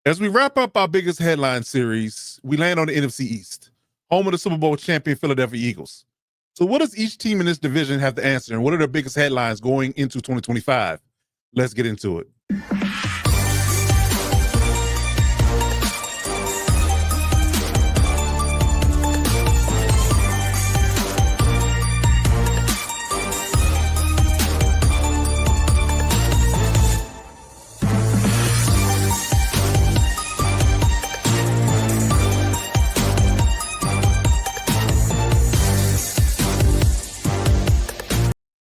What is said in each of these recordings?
As we wrap up our biggest headline series, we land on the NFC East, home of the Super Bowl champion Philadelphia Eagles. So what does each team in this division have to answer, and what are their biggest headlines going into 2025? Let's get into it.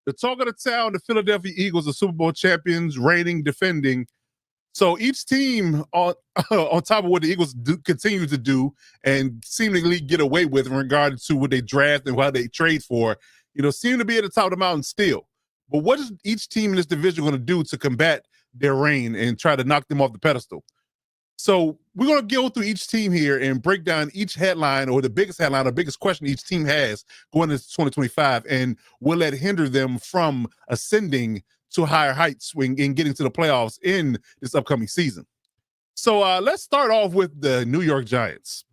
The talk of the town, the Philadelphia Eagles, the Super Bowl champions, reigning, defending. So each team, on top of what the Eagles continue to do and seemingly get away with in regard to what they draft and what they trade for, seem to be at the top of the mountain still. But what is each team in this division going to do to combat their reign and try to knock them off the pedestal? So we're going to go through each team here and break down each headline, or the biggest headline or biggest question each team has going into 2025, and will that hinder them from ascending to higher heights when in getting to the playoffs in this upcoming season. So let's start off with the New York Giants.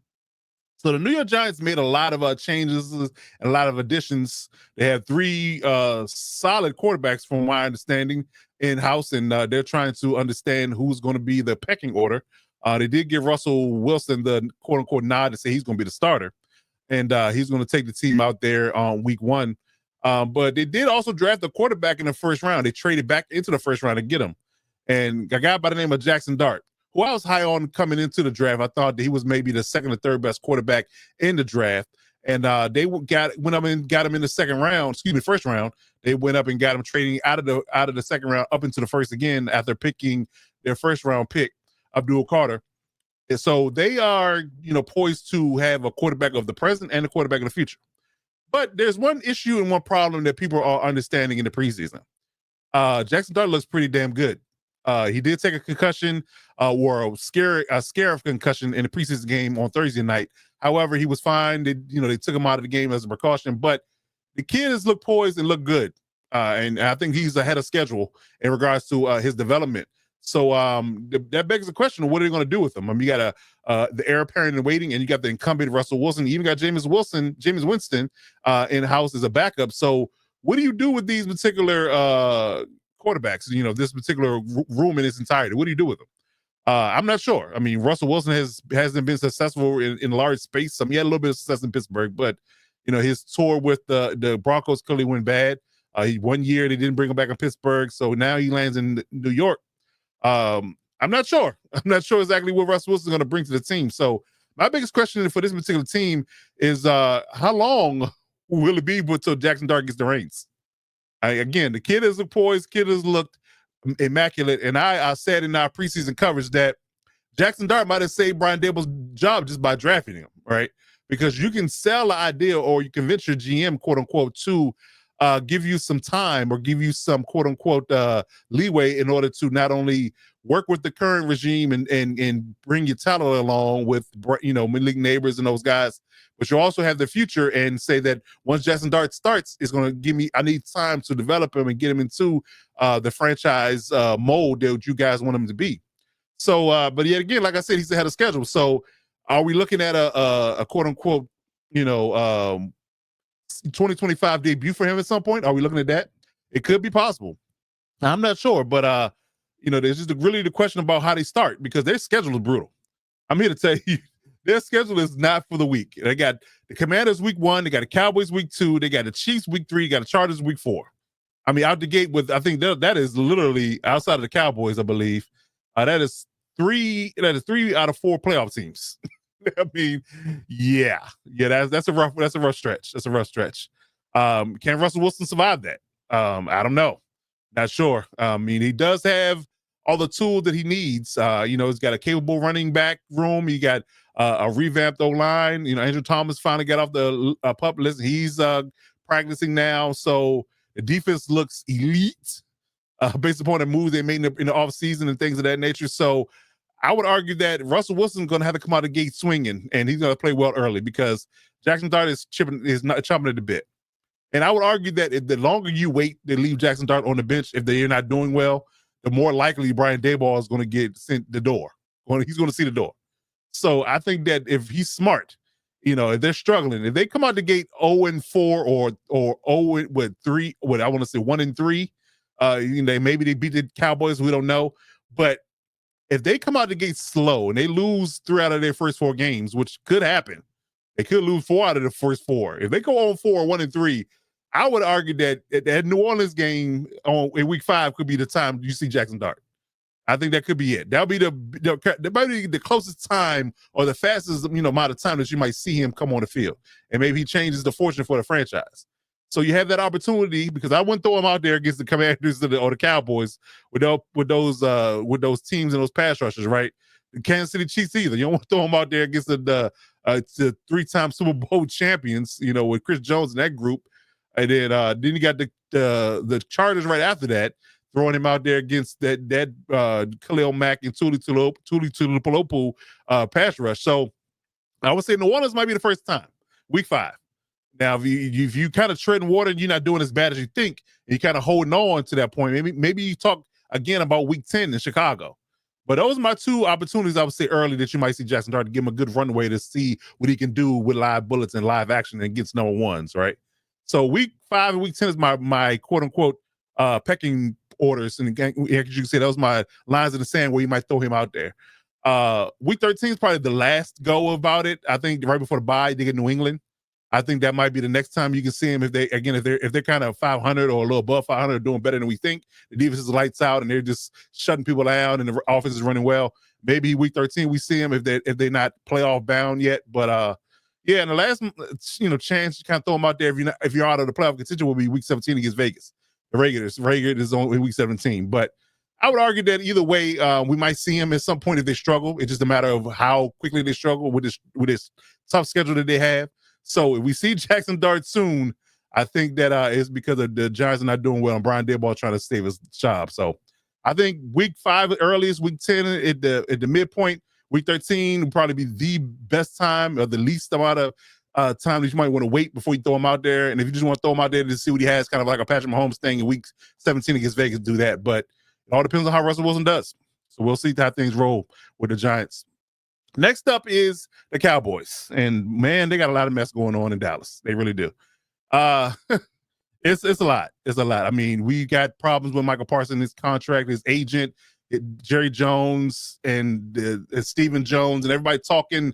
So the New York Giants made a lot of changes and a lot of additions. They have three solid quarterbacks, from my understanding, in-house, and they're trying to understand who's going to be the pecking order. They did give Russell Wilson the quote-unquote nod to say he's going to be the starter, and he's going to take the team out there on week one. But they did also draft a quarterback in the first round. They traded back into the first round to get him. And a guy by the name of Jackson Dart, who I was high on coming into the draft. I thought that he was maybe the second or third best quarterback in the draft. And they went up and got him in the first round. They went up and got him trading out of the second round up into the first again after picking their first round pick, Abdul Carter. And so they are, poised to have a quarterback of the present and a quarterback of the future. But there's one issue and one problem that people are understanding in the preseason. Jackson Dart looks pretty damn good. He did take a concussion or a scare of concussion in the preseason game on Thursday night. However, he was fine. They took him out of the game as a precaution. But the kid has looked poised and looked good. And I think he's ahead of schedule in regards to his development. So that begs the question of what are they going to do with him? I mean, you got the heir apparent in waiting, and you got the incumbent Russell Wilson. You even got Jameis Winston in-house as a backup. So what do you do with these particular quarterbacks? This particular room in its entirety. What do you do with them? I'm not sure. I mean, Russell Wilson hasn't been successful in large space. He had a little bit of success in Pittsburgh, but his tour with the Broncos clearly went bad. 1 year they didn't bring him back in Pittsburgh, so now he lands in New York. I'm not sure. I'm not sure exactly what Russell Wilson is going to bring to the team. So my biggest question for this particular team is how long will it be until Jackson Dart gets the reins? Again, the kid has looked poised, kid has looked immaculate, and I said in our preseason coverage that Jackson Dart might have saved Brian Dable's job just by drafting him, right? Because you can sell the idea, or you convince your GM, quote unquote, to give you some time or give you some quote unquote leeway in order to not only work with the current regime and bring your talent along with mid-league neighbors and those guys, but you also have the future and say that once Jackson Dart starts, it's going to I need time to develop him and get him into the franchise mold that you guys want him to be. So, but yet again, like I said, he's ahead of schedule. So are we looking at a quote unquote, 2025 debut for him at some point? Are we looking at that? It could be possible. I'm not sure, but there's just really the question about how they start, because their schedule is brutal. I'm here to tell you, their schedule is not for the weak. They got the Commanders week 1, they got the Cowboys week 2, they got the Chiefs week 3, they got the Chargers week 4. I mean, out the gate with, I think that is literally outside of the Cowboys, I believe. That is 3 out of 4 playoff teams. I mean, yeah, that's a rough stretch. That's a rough stretch. Can Russell Wilson survive that? I don't know. Not sure. I mean, he does have all the tools that he needs. He's got a capable running back room. He got a revamped O-line. Andrew Thomas finally got off the pup list. He's practicing now. So the defense looks elite based upon the moves they made in the offseason and things of that nature. So I would argue that Russell Wilson's going to have to come out of the gate swinging, and he's going to play well early, because Jackson Dart is not chomping at the bit. And I would argue that the longer you wait to leave Jackson Dart on the bench, if they're not doing well, the more likely Brian Daboll is going to get sent the door, He's going to see the door. So I think that if he's smart, if they're struggling, if they come out the gate 0-4 or 0-3, what I want to say 1-3, maybe they beat the Cowboys, we don't know. But if they come out the gate slow and they lose 3 out of their first 4 games, which could happen, they could lose 4 out of the first 4. If they go 0-4, 1-3, I would argue that New Orleans game in week 5 could be the time you see Jackson Dart. I think that could be it. That'll be that might be the closest time or the fastest amount of time that you might see him come on the field, and maybe he changes the fortune for the franchise. So you have that opportunity, because I wouldn't throw him out there against the Commanders or the Cowboys with those teams and those pass rushers, right? The Kansas City Chiefs either. You don't want to throw him out there against the 3-time Super Bowl champions, with Chris Jones in that group, and then you got the Chargers right after that, throwing him out there against that Khalil Mack and Tuli Tuipulotu pass rush. So I would say New Orleans might be the first time, week 5. Now, if you kind of treading water and you're not doing as bad as you think, and you're kind of holding on to that point, maybe you talk again about week 10 in Chicago. But those are my 2 opportunities I would say early that you might see Jackson Dart to give him a good runway to see what he can do with live bullets and live action against number ones, right? So week 5 and week 10 is my quote unquote pecking orders, and again, you can say those my lines in the sand where you might throw him out there. Week 13 is probably the last go about it. I think right before the bye, they get New England. I think that might be the next time you can see him if they're kind of 500 or a little above 500, doing better than we think. The defense is lights out and they're just shutting people down and the offense is running well. Maybe week 13 we see him if they're not playoff bound yet. But yeah, and the last chance to kind of throw him out there if you're out of the playoff contention will be week 17 against Vegas. The Raiders is on week 17, but I would argue that either way, we might see him at some point if they struggle. It's just a matter of how quickly they struggle with this tough schedule that they have. So if we see Jackson Dart soon, I think that it's because of the Giants are not doing well and Brian Daboll trying to save his job. So I think week 5 earliest, week 10 at the midpoint, week 13 will probably be the best time or the least amount of time that you might want to wait before you throw him out there. And if you just want to throw him out there to see what he has, kind of like a Patrick Mahomes thing in week 17 against Vegas, do that. But it all depends on how Russell Wilson does. So we'll see how things roll with the Giants. Next up is the Cowboys. And man, they got a lot of mess going on in Dallas. They really do. It's a lot. It's a lot. I mean, we got problems with Michael Parsons, his contract, his agent, Jerry Jones, and Stephen Jones, and everybody talking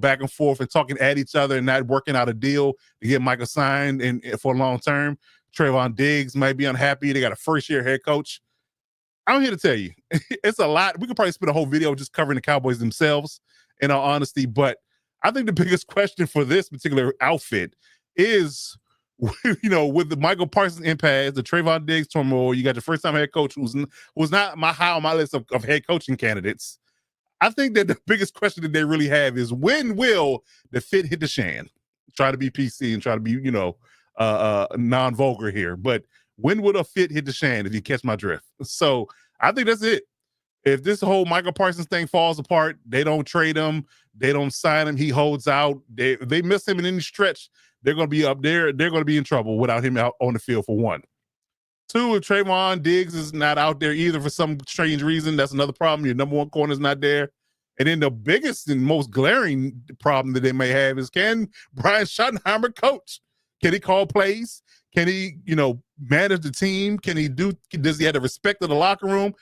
back and forth and talking at each other and not working out a deal to get Michael signed and for long term. Trayvon Diggs might be unhappy. They got a first-year head coach. I'm here to tell you, it's a lot. We could probably spend a whole video just covering the Cowboys themselves, in all honesty. But I think the biggest question for this particular outfit is, with the Michael Parsons impasse, the Trayvon Diggs turmoil, you got your first-time head coach who's not high on my list of head coaching candidates. I think that the biggest question that they really have is, when will the fit hit the shan? Try to be PC and try to be, non-vulgar here. But when will a fit hit the shan, if you catch my drift? So I think that's it. If this whole Michael Parsons thing falls apart, they don't trade him, they don't sign him, he holds out, they miss him in any stretch, they're going to be up there. They're going to be in trouble without him out on the field, for one. 2, if Trayvon Diggs is not out there either for some strange reason, that's another problem. Your number 1 corner is not there. And then the biggest and most glaring problem that they may have is, can Brian Schottenheimer coach? Can he call plays? Can he, manage the team? Does he have the respect of the locker room?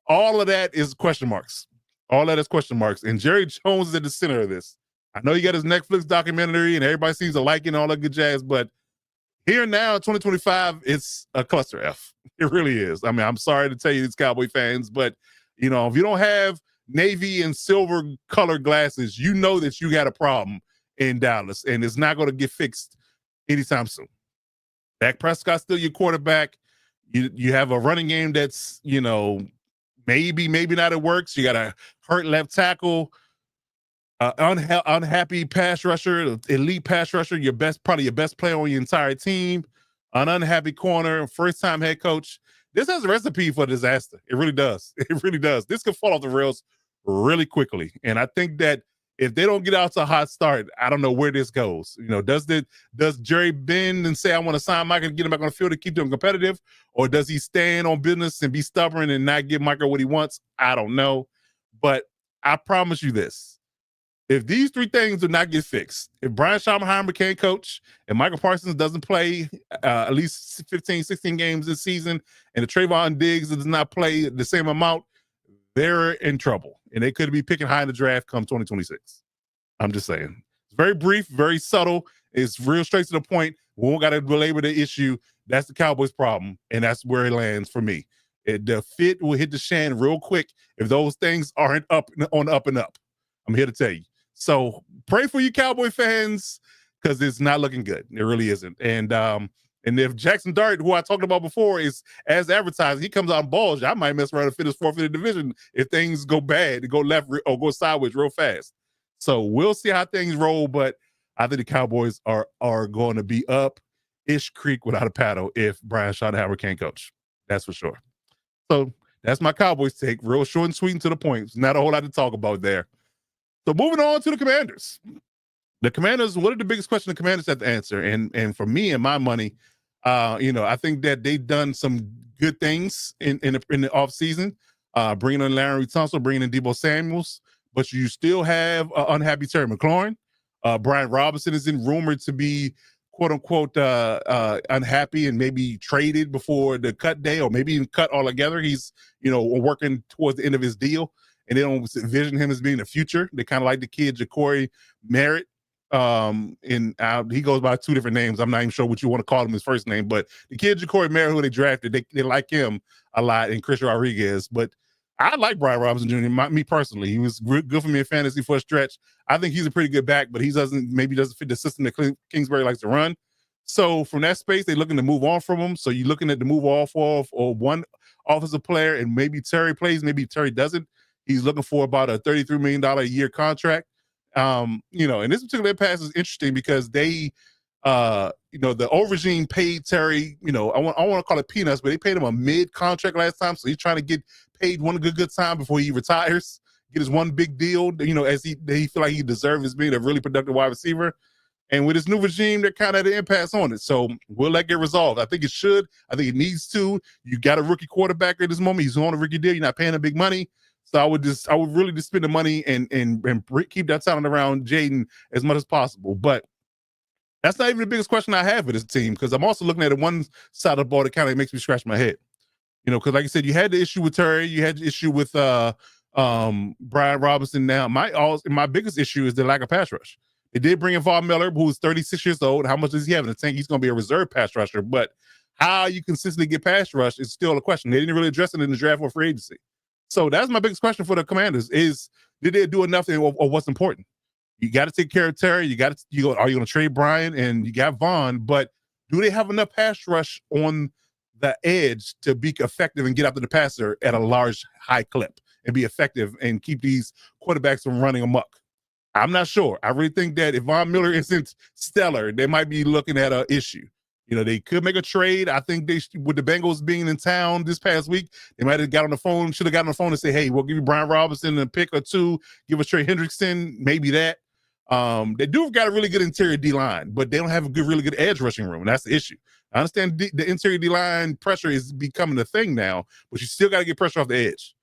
All of that is question marks. All that is question marks. And Jerry Jones is at the center of this. I know you got his Netflix documentary and everybody seems to like it and all that good jazz, but here now, 2025, it's a cluster F. It really is. I mean, I'm sorry to tell you, these Cowboy fans, but if you don't have navy and silver colored glasses, you know that you got a problem in Dallas, and it's not going to get fixed anytime soon. Dak Prescott's still your quarterback. You have a running game that's, maybe not it works. You got a hurt left tackle, unhappy pass rusher, elite pass rusher, probably your best player on your entire team, an unhappy corner, first-time head coach. This has a recipe for disaster. It really does. It really does. This could fall off the rails really quickly. And I think that if they don't get out to a hot start, I don't know where this goes. Does Jerry bend and say, I want to sign Michael and get him back on the field to keep them competitive? Or does he stand on business and be stubborn and not give Michael what he wants? I don't know. But I promise you this. If these three things do not get fixed, if Brian Schottenheimer can't coach and Michael Parsons doesn't play at least 15, 16 games this season, and the Trayvon Diggs does not play the same amount, they're in trouble. And they could be picking high in the draft come 2026. I'm just saying. It's very brief, very subtle. It's real straight to the point. We won't got to belabor the issue. That's the Cowboys' problem, and that's where it lands for me. The fit will hit the shan real quick if those things aren't up on the up and up. I'm here to tell you. So pray for you Cowboy fans because it's not looking good. It really isn't. And if Jackson Dart, who I talked about before, is as advertised, he comes out and balls, I might mess around and finish fourth in the division if things go bad, go left or go sideways real fast. So we'll see how things roll, but I think the Cowboys are going to be up ish creek without a paddle if Brian Schottenheimer can't coach. That's for sure. So that's my Cowboys take. Real short and sweet and to the point. There's not a whole lot to talk about there. So moving on to the Commanders. The Commanders, what are the biggest questions the Commanders have to answer? And for me and my money, I think that they've done some good things in the offseason, bringing in Larry Tunsil, bringing in Deebo Samuels, but you still have unhappy Terry McLaurin. Brian Robinson is rumored to be quote unquote unhappy and maybe traded before the cut day or maybe even cut altogether. He's, working towards the end of his deal and they don't envision him as being the future. They kind of like the kid, Ja'Cory Merritt. He goes by two different names. I'm not even sure what you want to call him his first name, but the kid Ja'Cory Merritt, who they drafted, they like him a lot, and Chris Rodriguez. But I like Brian Robinson Jr. Me personally, he was good for me in fantasy for a stretch. I think he's a pretty good back, but he doesn't fit the system that Kingsbury likes to run. So from that space, they're looking to move on from him. So you're looking at the move off of or one offensive player, and maybe Terry plays, maybe Terry doesn't. He's looking for about a $33 million a year contract. And this particular pass is interesting because they, the old regime paid Terry, I want to call it peanuts, but they paid him a mid-contract last time. So he's trying to get paid one good time before he retires, get his one big deal, as they feel like he deserves as being a really productive wide receiver. And with this new regime, they're kind of at an impasse on it. So will that get resolved? I think it should. I think it needs to. You got a rookie quarterback at this moment. He's on a rookie deal. You're not paying him big money. So I would really just spend the money and keep that talent around Jaden as much as possible. But that's not even the biggest question I have with this team, because I'm also looking at the one side of the ball that kind of makes me scratch my head. Because like I said, you had the issue with Terry, you had the issue with Brian Robinson. Now my biggest issue is the lack of pass rush. They did bring in Von Miller, who's 36 years old. How much does he have in the tank? He's going to be a reserve pass rusher, but how you consistently get pass rush is still a question. They didn't really address it in the draft or free agency. So that's my biggest question for the Commanders is, did they do enough or what's important? You got to take care of Terry. Are you going to trade Brian? And you got Vaughn, but do they have enough pass rush on the edge to be effective and get after the passer at a large, high clip and be effective and keep these quarterbacks from running amok? I'm not sure. I really think that if Von Miller isn't stellar, they might be looking at an issue. They could make a trade. I think with the Bengals being in town this past week, they might have got on the phone, should have gotten on the phone and say, hey, we'll give you Brian Robinson a pick or two, give us Trey Hendrickson, maybe that. They do got a really good interior D-line, but they don't have a really good edge rushing room, and that's the issue. I understand the interior D-line pressure is becoming a thing now, but you still got to get pressure off the edge.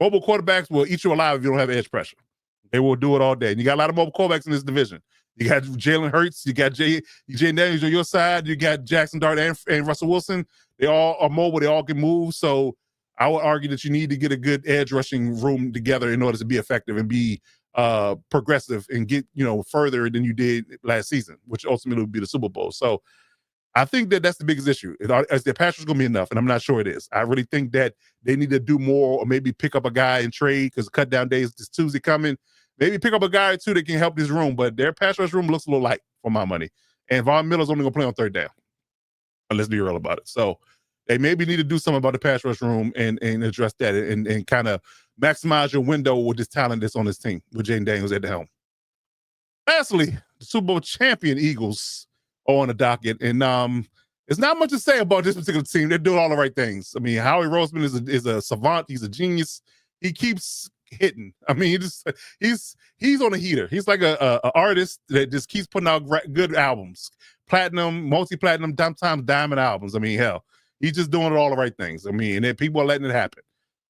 Mobile quarterbacks will eat you alive if you don't have edge pressure. They will do it all day. And you got a lot of mobile quarterbacks in this division. You got Jalen Hurts. You got Jay Daniels on your side. You got Jackson Dart and Russell Wilson. They all are mobile. They all can move. So I would argue that you need to get a good edge rushing room together in order to be effective and be progressive and get further than you did last season, which ultimately would be the Super Bowl. So I think that that's the biggest issue. Is their pass rush going to be enough? And I'm not sure it is. I really think that they need to do more, or maybe pick up a guy and trade, because cut down days this Tuesday coming. Maybe pick up a guy or two that can help this room, but their pass rush room looks a little light for my money. And Von Miller's only going to play on third down. Let's be real about it. So they maybe need to do something about the pass rush room and address that and kind of maximize your window with this talent that's on this team with Jaden Daniels at the helm. Lastly, the Super Bowl champion Eagles are on the docket. And there's not much to say about this particular team. They're doing all the right things. I mean, Howie Roseman is a savant. He's a genius. He keeps hitting. I mean, he's on a heater. He's like a artist that just keeps putting out good albums, platinum, multi-platinum, sometimes diamond albums. I mean, hell, he's just doing all the right things. I mean, and then people are letting it happen.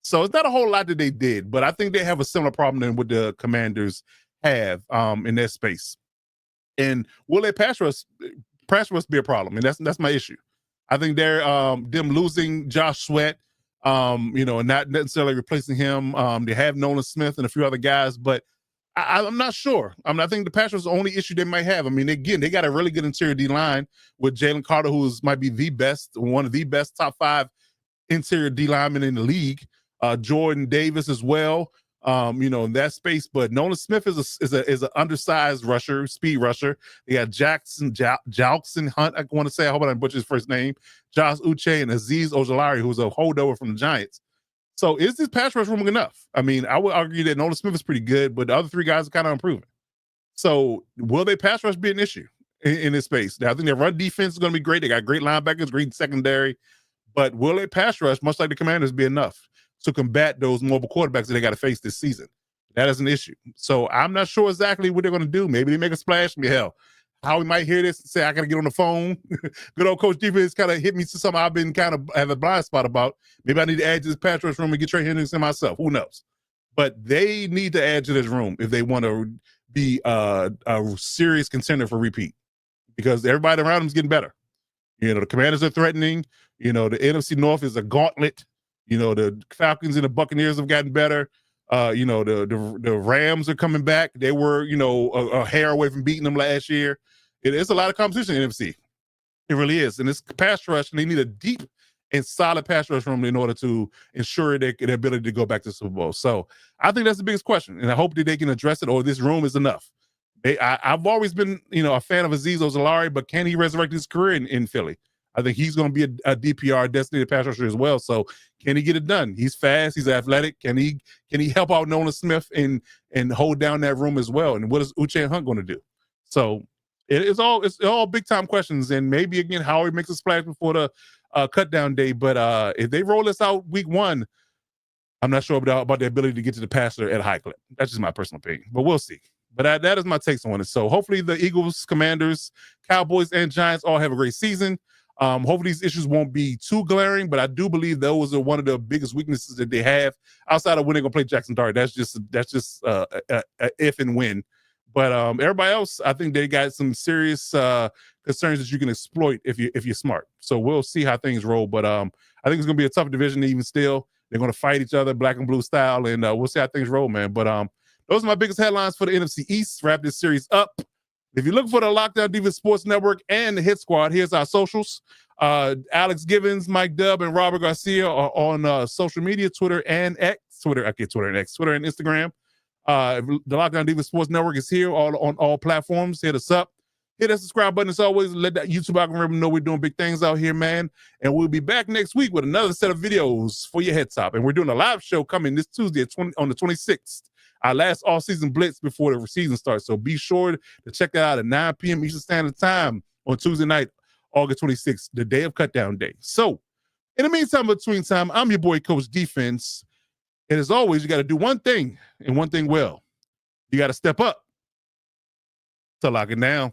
So it's not a whole lot that they did, but I think they have a similar problem than what the Commanders have in their space. And will they pass rush? Pass rush be a problem, and that's my issue. I think they're them losing Josh Sweat, and not necessarily replacing him. They have Nolan Smith and a few other guys, but I'm not sure. I think the pass rush is the only issue they might have. I mean, again, they got a really good interior D line with Jalen Carter, might be one of the best top 5 interior D linemen in the league. Jordan Davis as well. In that space. But Nolan Smith is an undersized rusher, speed rusher. They got Jalkson Hunt. I want to say, I hope I didn't butcher his first name. Josh Uche and Azeez Ojulari, who's a holdover from the Giants. So is this pass rush room enough? I mean, I would argue that Nolan Smith is pretty good, but the other 3 guys are kind of improving. So will they pass rush be an issue in this space? Now, I think their run defense is going to be great. They got great linebackers, great secondary. But will they pass rush, much like the Commanders, be enough to combat those mobile quarterbacks that they got to face this season? That is an issue. So I'm not sure exactly what they're going to do. Maybe they make a splash. Hell, Howie might hear this and say, I got to get on the phone. Good old Coach Defense kind of hit me to something I've been kind of have a blind spot about. Maybe I need to add to this pass rush room and get Trey Hendrickson myself. Who knows? But they need to add to this room if they want to be a serious contender for repeat, because everybody around them is getting better. The Commanders are threatening. The NFC North is a gauntlet. The Falcons and the Buccaneers have gotten better. The Rams are coming back. They were, a hair away from beating them last year. It is a lot of competition in the NFC. It really is. And it's pass rush, and they need a deep and solid pass rush room in order to ensure their ability to go back to the Super Bowl. So I think that's the biggest question, and I hope that they can address it, or this room is enough. I've always been, a fan of Azeez Ojulari, but can he resurrect his career in Philly? I think he's going to be a DPR, designated pass rusher as well. So can he get it done? He's fast. He's athletic. Can he help out Nolan Smith and hold down that room as well? And what is Uche and Hunt going to do? So it's all big time questions. And maybe again, Howie makes a splash before the cut down day. But if they roll this out week 1, I'm not sure about the ability to get to the passer at a high clip. That's just my personal opinion, but we'll see. But that is my takes on it. So hopefully the Eagles, Commanders, Cowboys, and Giants all have a great season. Hopefully these issues won't be too glaring, but I do believe those are one of the biggest weaknesses that they have outside of when they're going to play Jackson Dart. That's just a if and when. But everybody else, I think they got some serious concerns that you can exploit if you're smart. So we'll see how things roll. But I think it's going to be a tough division even still. They're going to fight each other, black and blue style, and we'll see how things roll, man. But those are my biggest headlines for the NFC East. Wrap this series up. If you're looking for the Lockdown Defense Sports Network and the Hit Squad, here's our socials. Alex Givens, Mike Dubb, and Robert Garcia are on social media, Twitter and Instagram. The Lockdown Defense Sports Network is here on all platforms. Hit us up. Hit that subscribe button as always. Let that YouTube algorithm know we're doing big things out here, man. And we'll be back next week with another set of videos for your head top. And we're doing a live show coming this Tuesday on the 26th. Our last all-season blitz before the season starts. So be sure to check that out at 9 p.m. Eastern Standard Time on Tuesday night, August 26th, the day of cutdown day. So in the meantime, between time, I'm your boy, Coach Defense. And as always, you got to do one thing and one thing well. You got to step up to lock it down.